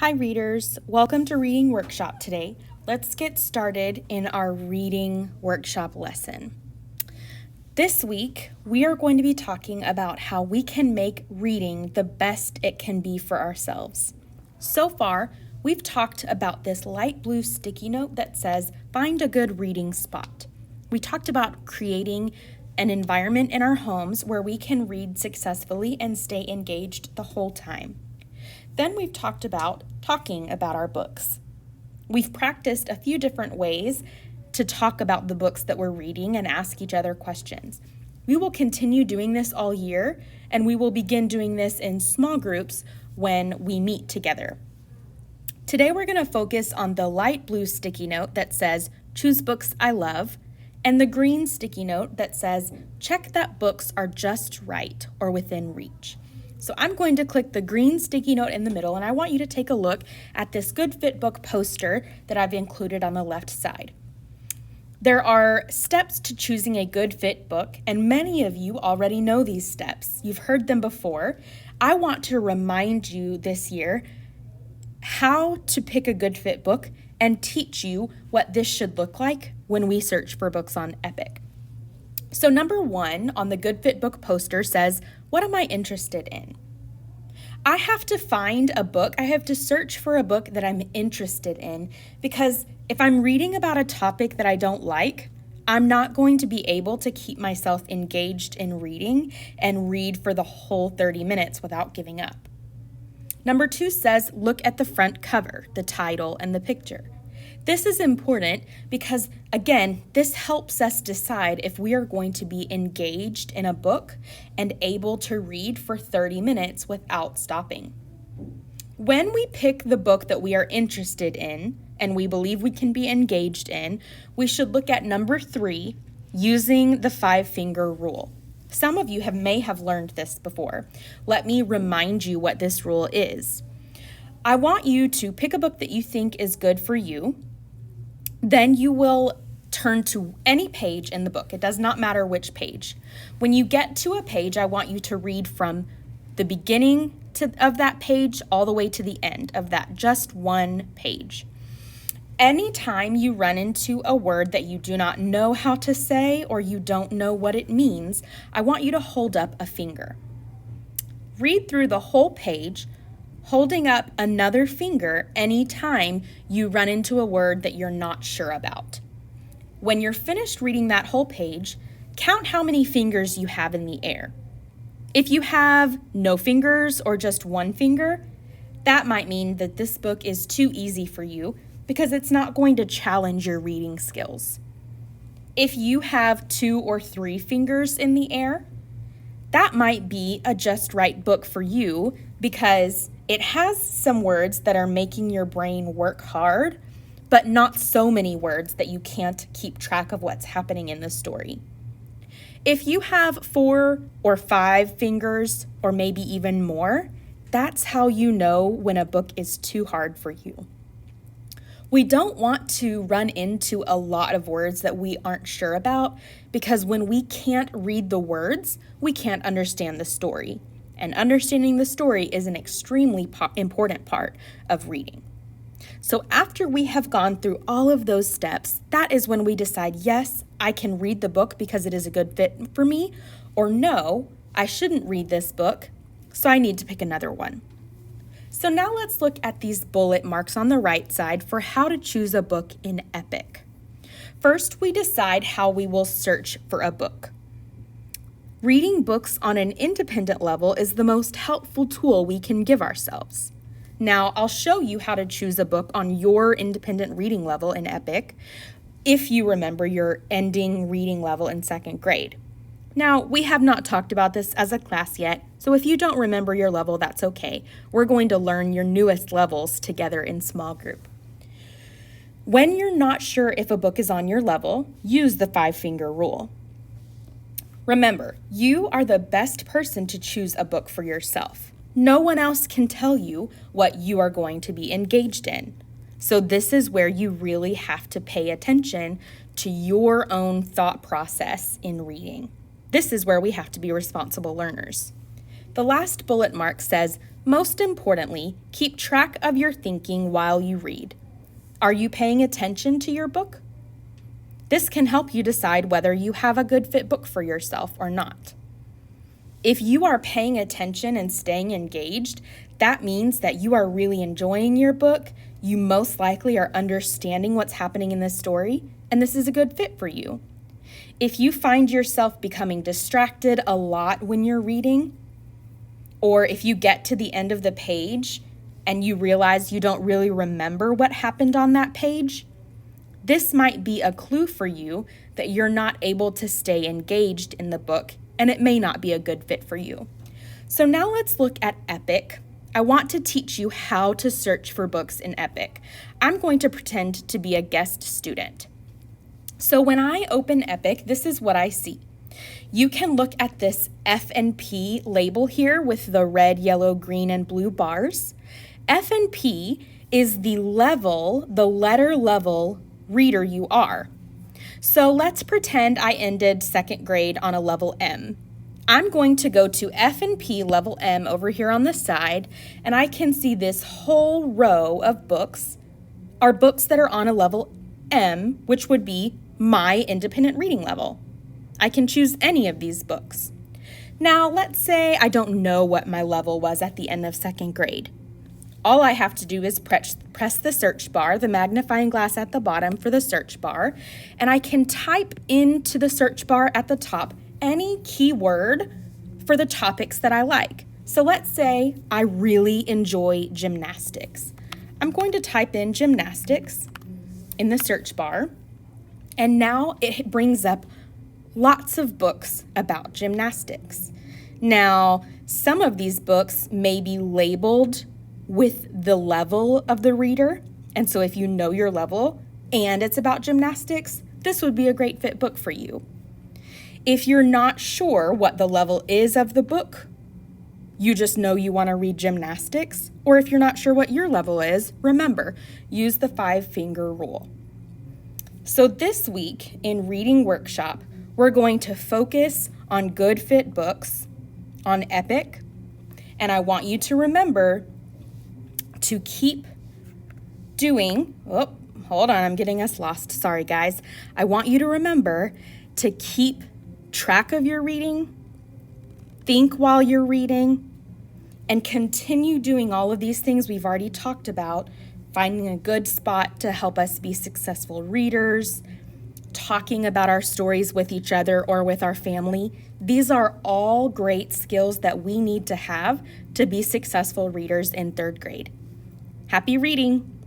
Hi readers, welcome to Reading Workshop today. Let's get started in our reading workshop lesson. This week, we are going to be talking about how we can make reading the best it can be for ourselves. So far, we've talked about this light blue sticky note that says, "Find a good reading spot." We talked about creating an environment in our homes where we can read successfully and stay engaged the whole time. Then we've talked about talking about our books. We've practiced a few different ways to talk about the books that we're reading and ask each other questions. We will continue doing this all year, and we will begin doing this in small groups when we meet together. Today we're going to focus on the light blue sticky note that says, "Choose books I love," and the green sticky note that says, "Check that books are just right or within reach." So I'm going to click the green sticky note in the middle, and I want you to take a look at this Good Fit book poster that I've included on the left side. There are steps to choosing a good fit book, and many of you already know these steps. You've heard them before. I want to remind you this year how to pick a good fit book and teach you what this should look like when we search for books on Epic. So number 1 on the Good Fit book poster says, "What am I interested in?" I have to find a book. I have to search for a book that I'm interested in, because if I'm reading about a topic that I don't like, I'm not going to be able to keep myself engaged in reading and read for the whole 30 minutes without giving up. Number 2 says, "Look at the front cover, the title, and the picture." This is important because, again, this helps us decide if we are going to be engaged in a book and able to read for 30 minutes without stopping. When we pick the book that we are interested in and we believe we can be engaged in, we should look at number 3, using the 5-finger rule. Some of you may have learned this before. Let me remind you what this rule is. I want you to pick a book that you think is good for you. Then you will turn to any page in the book. It does not matter which page. When you get to a page, I want you to read from the beginning of that page all the way to the end of that just one page. Anytime you run into a word that you do not know how to say or you don't know what it means, I want you to hold up a finger. Read through the whole page, holding up another finger anytime you run into a word that you're not sure about. When you're finished reading that whole page, count how many fingers you have in the air. If you have no fingers or just one finger, that might mean that this book is too easy for you because it's not going to challenge your reading skills. If you have 2 or 3 fingers in the air, that might be a just right book for you because it has some words that are making your brain work hard, but not so many words that you can't keep track of what's happening in the story. If you have 4 or 5 fingers, or maybe even more, that's how you know when a book is too hard for you. We don't want to run into a lot of words that we aren't sure about, because when we can't read the words, we can't understand the story. And understanding the story is an extremely important part of reading. So after we have gone through all of those steps, that is when we decide, yes, I can read the book because it is a good fit for me, or no, I shouldn't read this book, so I need to pick another one. So now let's look at these bullet marks on the right side for how to choose a book in Epic. First, we decide how we will search for a book. Reading books on an independent level is the most helpful tool we can give ourselves. Now, I'll show you how to choose a book on your independent reading level in Epic if you remember your ending reading level in 2nd grade. Now, we have not talked about this as a class yet, so if you don't remember your level, that's okay. We're going to learn your newest levels together in small group. When you're not sure if a book is on your level, use the 5-finger rule. Remember, you are the best person to choose a book for yourself. No one else can tell you what you are going to be engaged in. So this is where you really have to pay attention to your own thought process in reading. This is where we have to be responsible learners. The last bullet mark says, Most importantly, keep track of your thinking while you read. Are you paying attention to your book? This can help you decide whether you have a good fit book for yourself or not. If you are paying attention and staying engaged, that means that you are really enjoying your book. You most likely are understanding what's happening in this story, and this is a good fit for you. If you find yourself becoming distracted a lot when you're reading, or if you get to the end of the page and you realize you don't really remember what happened on that page, this might be a clue for you that you're not able to stay engaged in the book, and it may not be a good fit for you. So now let's look at Epic. I want to teach you how to search for books in Epic. I'm going to pretend to be a guest student. So when I open Epic, this is what I see. You can look at this F&P label here with the red, yellow, green, and blue bars. F&P is the letter level reader you are. So let's pretend I ended second grade on a level M. I'm going to go to F&P level M over here on the side, and I can see this whole row of books are books that are on a level M, which would be my independent reading level. I can choose any of these books. Now, let's say I don't know what my level was at the end of second grade. All I have to do is press the search bar, the magnifying glass at the bottom for the search bar, and I can type into the search bar at the top any keyword for the topics that I like. So let's say I really enjoy gymnastics. I'm going to type in gymnastics in the search bar, and now it brings up lots of books about gymnastics. Now, some of these books may be labeled with the level of the reader, and so if you know your level and it's about gymnastics, this would be a great fit book for you. If you're not sure what the level is of the book, you just know you want to read gymnastics, or if you're not sure what your level is, remember, use the 5-finger rule. So this week in Reading Workshop, we're going to focus on good fit books on Epic, and I want you to remember to keep doing, hold on, I'm getting us lost. Sorry, guys. I want you to remember to keep track of your reading, think while you're reading, and continue doing all of these things we've already talked about, finding a good spot to help us be successful readers, talking about our stories with each other or with our family. These are all great skills that we need to have to be successful readers in third grade. Happy reading!